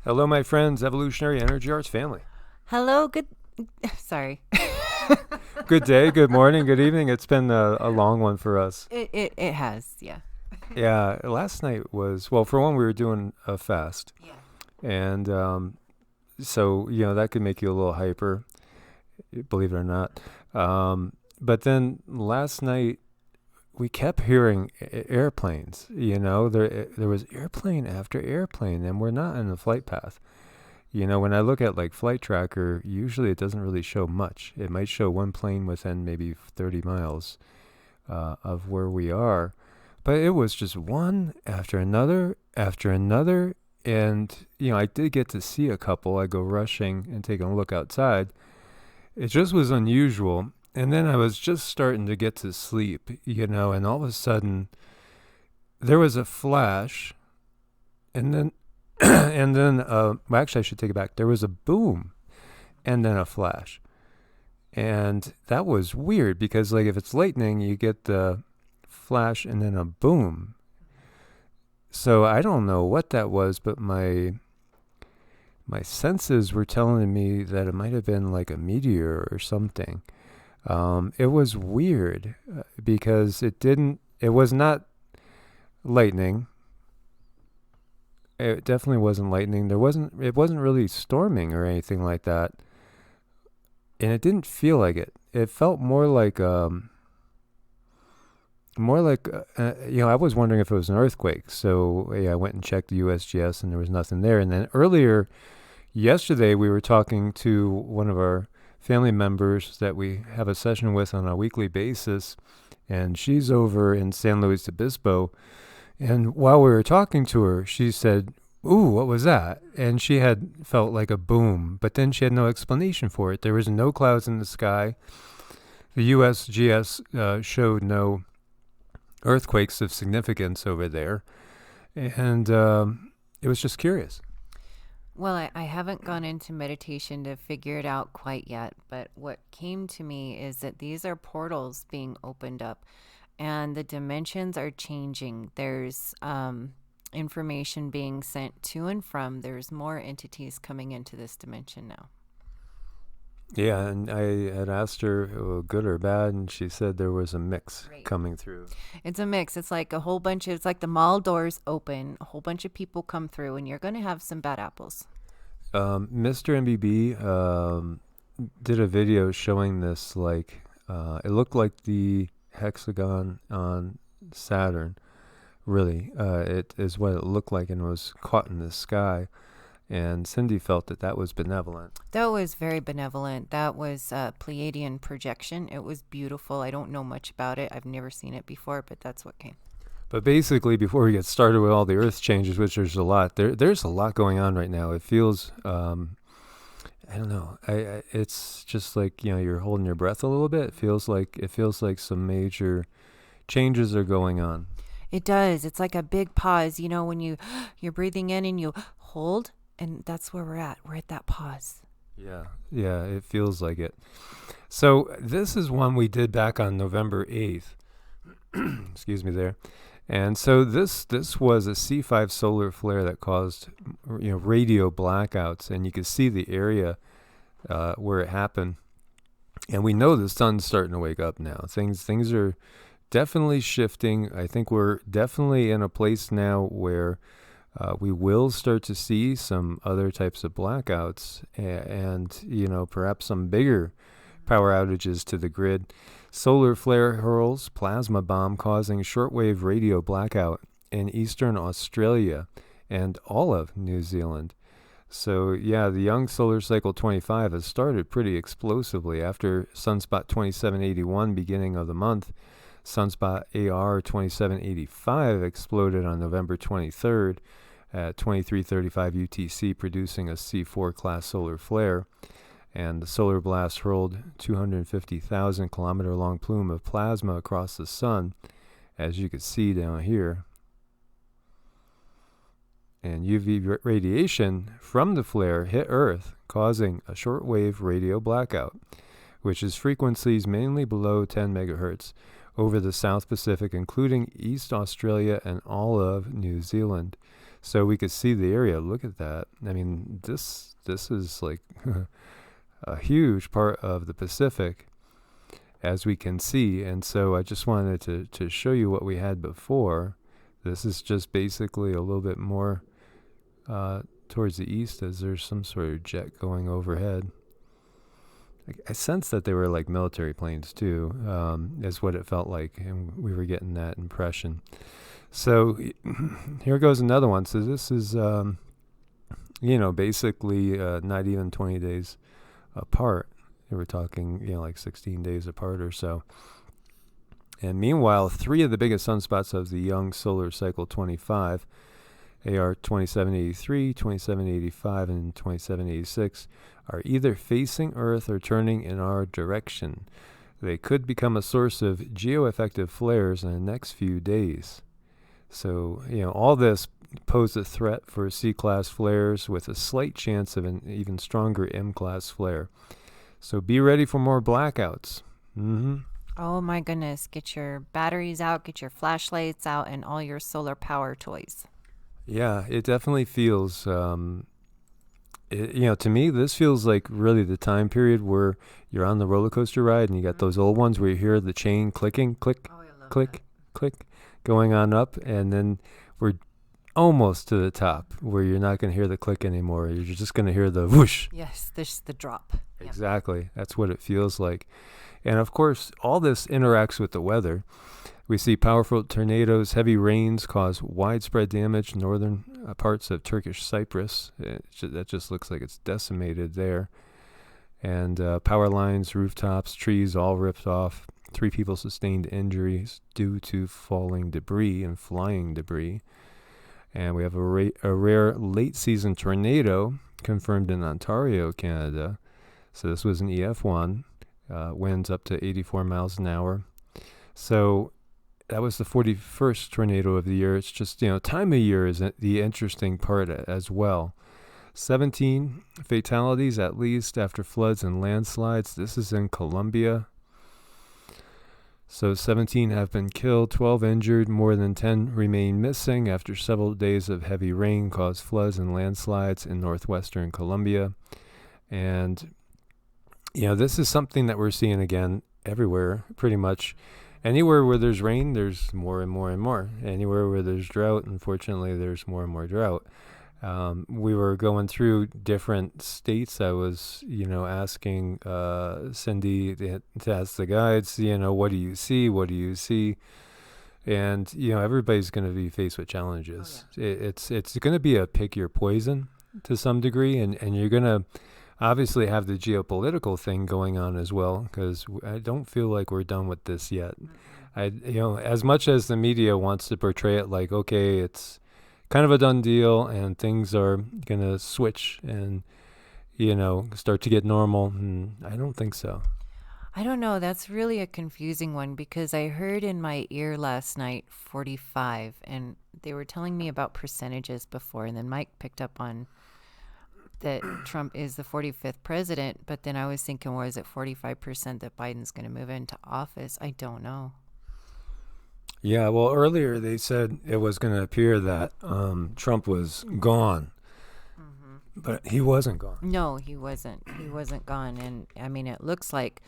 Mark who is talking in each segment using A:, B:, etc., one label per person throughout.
A: Hello, my friends, Evolutionary Energy Arts family.
B: Hello, good. Sorry.
A: Good day, good morning, good evening. It's been a long one for us.
B: It has, yeah.
A: Yeah, last night was, well, for one, we were doing a fast.
B: Yeah.
A: And so, that could make you a little hyper, believe it or not. But then last night, we kept hearing airplanes. There was airplane after airplane, and we're not in the flight path. When I look at like Flight Tracker, usually it doesn't really show much. It might show one plane within maybe 30 miles of where we are. But it was just one after another after another. And, I did get to see a couple. I go rushing and taking a look outside. It just was unusual. And then I was just starting to get to sleep, and all of a sudden there was a flash. And then well, actually, I should take it back. There was a boom and then a flash. And that was weird because, like, if it's lightning, you get the flash and then a boom. So I don't know what that was, but my senses were telling me that it might have been like a meteor or something. It was weird because it was not lightning. It definitely wasn't lightning. It wasn't really storming or anything like that. And it didn't feel like it. It felt more like I was wondering if it was an earthquake. So I went and checked the USGS and there was nothing there. And then earlier yesterday, we were talking to one of our family members that we have a session with on a weekly basis. And she's over in San Luis Obispo. And while we were talking to her, she said, "Ooh, what was that?" And she had felt like a boom, but then she had no explanation for it. There was no clouds in the sky. The USGS showed no earthquakes of significance over there. And it was just curious.
B: Well, I haven't gone into meditation to figure it out quite yet, but what came to me is that these are portals being opened up and the dimensions are changing. There's information being sent to and from. There's more entities coming into this dimension now.
A: Yeah, and I had asked her, good or bad, and she said there was a mix coming through.
B: It's a mix. It's like it's like the mall doors open, a whole bunch of people come through, and you're going to have some bad apples.
A: Mr. MBB did a video showing this, like, it looked like the hexagon on Saturn. Really, it is what it looked like, and it was caught in the sky. And Cindy felt that was benevolent.
B: That was very benevolent. That was Pleiadian projection. It was beautiful. I don't know much about it. I've never seen it before, but that's what came.
A: But basically, before we get started with all the Earth changes, which there's a lot, there's a lot going on right now. It feels, I don't know. It's just like, you're holding your breath a little bit. It feels like some major changes are going on.
B: It does. It's like a big pause. When you're breathing in and you hold. And that's where we're at. We're at that pause.
A: Yeah, it feels like it. So this is one we did back on November 8th. Excuse me there. And so this was a C5 solar flare that caused radio blackouts, and you could see the area where it happened. And we know the sun's starting to wake up now. Things are definitely shifting. I think we're definitely in a place now where we will start to see some other types of blackouts and perhaps some bigger power outages to the grid. Solar flare hurls plasma bomb causing shortwave radio blackout in eastern Australia and all of New Zealand. So, yeah, the young solar cycle 25 has started pretty explosively after sunspot 2781 beginning of the month. Sunspot AR 2785 exploded on November 23rd. At 2335 UTC, producing a C4 class solar flare, and the solar blast hurled 250,000 kilometer long plume of plasma across the sun, as you can see down here. And UV radiation from the flare hit Earth, causing a shortwave radio blackout, which is frequencies mainly below 10 megahertz over the South Pacific, including East Australia and all of New Zealand. So we could see the area. Look at that. I mean, this is like a huge part of the Pacific, as we can see. And so I just wanted to show you what we had before. This is just basically a little bit more towards the east, as there's some sort of jet going overhead. I sense that they were like military planes too, is what it felt like, and we were getting that impression. So here goes another one. So this is, basically not even 20 days apart. We're talking, like 16 days apart or so. And meanwhile, 3 of the biggest sunspots of the young solar cycle 25, AR 2783, 2785, and 2786, are either facing Earth or turning in our direction. They could become a source of geoaffective flares in the next few days. So, all this pose a threat for C-class flares with a slight chance of an even stronger M-class flare. So be ready for more blackouts.
B: Oh my goodness. Get your batteries out, get your flashlights out, and all your solar power toys.
A: Yeah, it definitely feels, to me, this feels like really the time period where you're on the roller coaster ride and you got those old ones where you hear the chain clicking, click, click, click, going on up, and then we're almost to the top where you're not going to hear the click anymore. You're just going to hear the whoosh.
B: Yes, there's the drop.
A: Exactly. That's what it feels like. And of course, all this interacts with the weather. We see powerful tornadoes, heavy rains cause widespread damage in northern parts of Turkish Cyprus. That just looks like it's decimated there. And power lines, rooftops, trees all ripped off. 3 people sustained injuries due to falling debris and flying debris. And we have a rare late-season tornado confirmed in Ontario, Canada. So this was an EF1, winds up to 84 miles an hour. So that was the 41st tornado of the year. It's just, time of year is the interesting part as well. 17 fatalities at least after floods and landslides. This is in Colombia. So 17 have been killed, 12 injured, more than 10 remain missing after several days of heavy rain caused floods and landslides in northwestern Colombia. And, this is something that we're seeing again everywhere, pretty much. Anywhere where there's rain, there's more and more and more. Anywhere where there's drought, unfortunately, there's more and more drought. We were going through different states. I was, asking Cindy to ask the guides, what do you see? What do you see? And, everybody's going to be faced with challenges. Oh, yeah. It's going to be a pick your poison to some degree, and you're going to obviously have the geopolitical thing going on as well, because I don't feel like we're done with this yet. As much as the media wants to portray it like, okay, it's kind of a done deal and things are going to switch and, start to get normal, I don't think so.
B: I don't know. That's really a confusing one, because I heard in my ear last night 45, and they were telling me about percentages before, and then Mike picked up on that Trump is the 45th president, but then I was thinking, was it 45% that Biden's going to move into office? I don't know.
A: Yeah, well, earlier they said it was going to appear that Trump was gone, but he wasn't gone.
B: No, he wasn't. He wasn't gone, and I mean, it looks like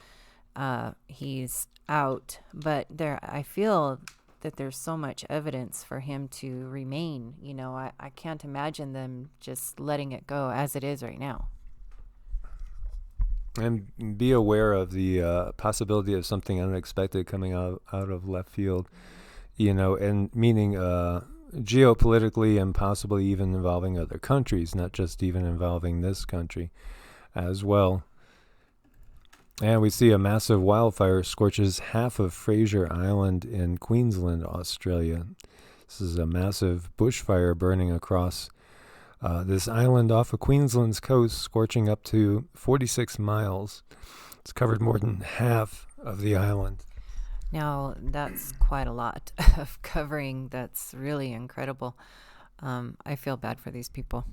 B: he's out, but I feel that there's so much evidence for him to remain. I can't imagine them just letting it go as it is right now.
A: And be aware of the possibility of something unexpected coming out of left field, and meaning geopolitically and possibly even involving other countries, not just even involving this country as well. And we see a massive wildfire scorches half of Fraser Island in Queensland, Australia. This is a massive bushfire burning across this island off of Queensland's coast, scorching up to 46 miles. It's covered more than half of the island.
B: Now, that's quite a lot of covering. That's really incredible. I feel bad for these people.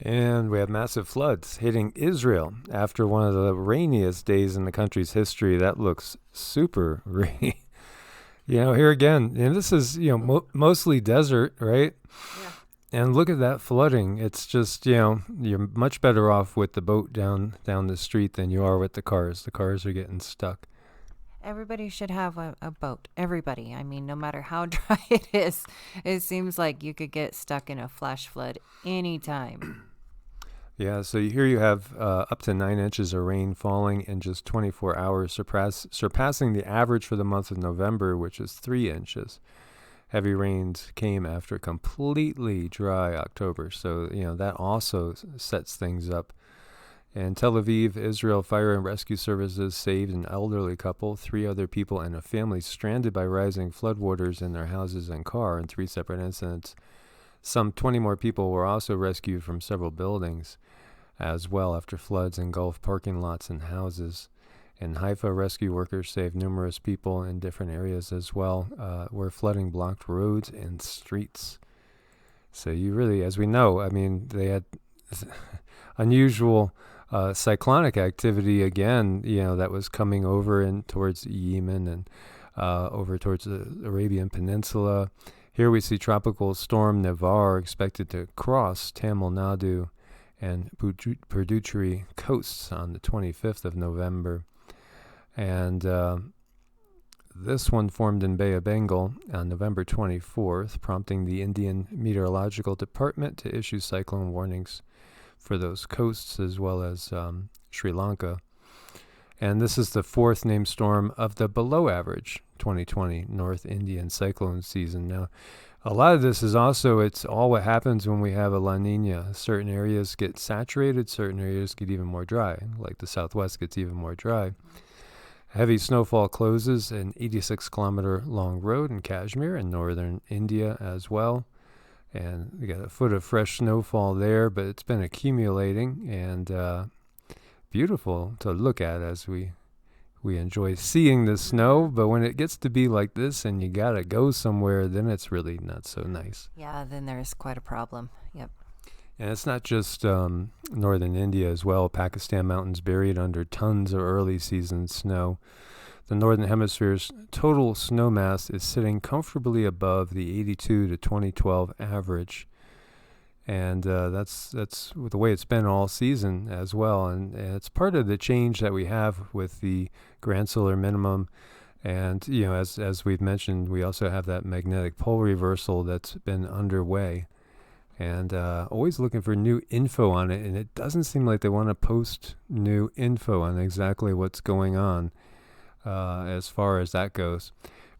A: And we have massive floods hitting Israel after one of the rainiest days in the country's history. That looks super rainy. Here again, and this is, mostly desert, right?
B: Yeah.
A: And look at that flooding. It's just, you're much better off with the boat down the street than you are with the cars. The cars are getting stuck.
B: Everybody should have a boat. Everybody. I mean, no matter how dry it is, it seems like you could get stuck in a flash flood anytime.
A: Yeah, so here you have up to 9 inches of rain falling in just 24 hours, surpassing the average for the month of November, which is 3 inches. Heavy rains came after a completely dry October, so that also sets things up. In Tel Aviv, Israel Fire and Rescue Services saved an elderly couple, 3 other people, and a family stranded by rising floodwaters in their houses and car in 3 separate incidents. Some 20 more people were also rescued from several buildings as well after floods engulfed parking lots and houses. In Haifa, rescue workers saved numerous people in different areas as well, where flooding blocked roads and streets. So you really, as we know, they had unusual cyclonic activity again, that was coming over and towards Yemen and over towards the Arabian Peninsula. Here we see Tropical Storm Nivar expected to cross Tamil Nadu and Puducherry coasts on the 25th of November. And this one formed in Bay of Bengal on November 24th, prompting the Indian Meteorological Department to issue cyclone warnings for those coasts as well as Sri Lanka. And this is the 4th named storm of the below average 2020 North Indian cyclone season. Now, a lot of this is also, it's all what happens when we have a La Nina. Certain areas get saturated, certain areas get even more dry, like the Southwest gets even more dry. Heavy snowfall closes an 86-kilometer long road in Kashmir in northern India as well. And we got a foot of fresh snowfall there, but it's been accumulating and beautiful to look at as we enjoy seeing the snow. But when it gets to be like this and you gotta go somewhere, then it's really not so nice.
B: Yeah, then there's quite a problem. Yep.
A: And it's not just northern India as well. Pakistan mountains buried under tons of early season snow. The northern hemisphere's total snow mass is sitting comfortably above the 82 to 2012 average. And that's the way it's been all season as well. And it's part of the change that we have with the grand solar minimum. And, as we've mentioned, we also have that magnetic pole reversal that's been underway. And always looking for new info on it. And it doesn't seem like they want to post new info on exactly what's going on as far as that goes.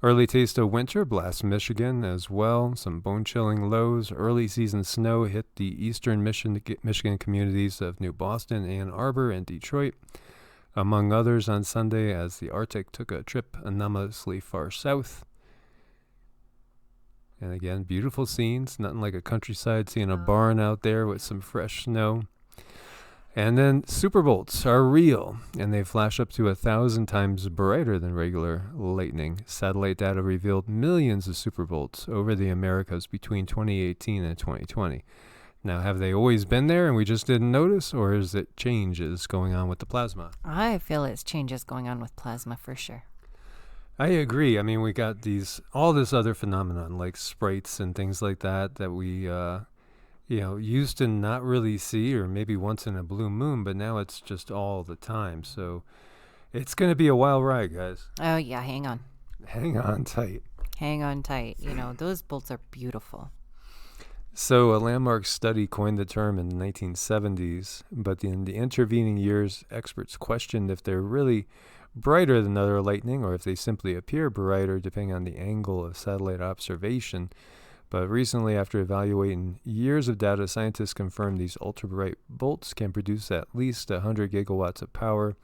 A: Early taste of winter blasts Michigan as well. Some bone-chilling lows. Early season snow hit the eastern Michigan communities of New Boston, Ann Arbor, and Detroit, among others on Sunday as the Arctic took a trip anomalously far south. And again, beautiful scenes. Nothing like a countryside, seeing a barn out there with some fresh snow. And then superbolts are real, and they flash up to 1,000 times brighter than regular lightning. Satellite data revealed millions of superbolts over the Americas between 2018 and 2020. Now, have they always been there and we just didn't notice, or is it changes going on with the plasma?
B: I feel it's changes going on with plasma for sure.
A: I agree. We got all this other phenomenon like sprites and things like that we used to not really see, or maybe once in a blue moon, but now it's just all the time. So it's going to be a wild ride, guys.
B: Oh, yeah. Hang on.
A: Hang on tight.
B: Hang on tight. Those bolts are beautiful.
A: So a landmark study coined the term in the 1970s, but in the intervening years, experts questioned if they're really brighter than other lightning or if they simply appear brighter depending on the angle of satellite observation. But recently, after evaluating years of data, scientists confirmed these ultra-bright bolts can produce at least 100 gigawatts of power.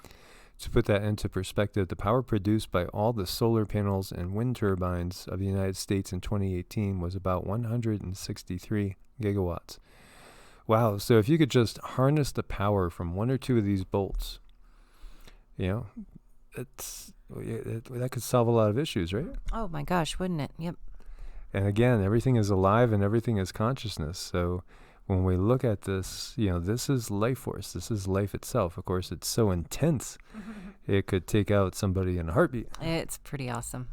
A: To put that into perspective, the power produced by all the solar panels and wind turbines of the United States in 2018 was about 163 gigawatts. Wow, so if you could just harness the power from one or two of these bolts, that could solve a lot of issues, right?
B: Oh my gosh, wouldn't it? Yep.
A: And again, everything is alive and everything is consciousness. So when we look at this, this is life force. This is life itself. Of course, it's so intense, it could take out somebody in a heartbeat.
B: It's pretty awesome.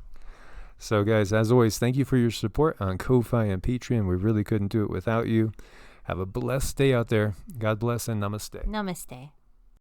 A: So, guys, as always, thank you for your support on Ko-Fi and Patreon. We really couldn't do it without you. Have a blessed day out there. God bless and namaste.
B: Namaste.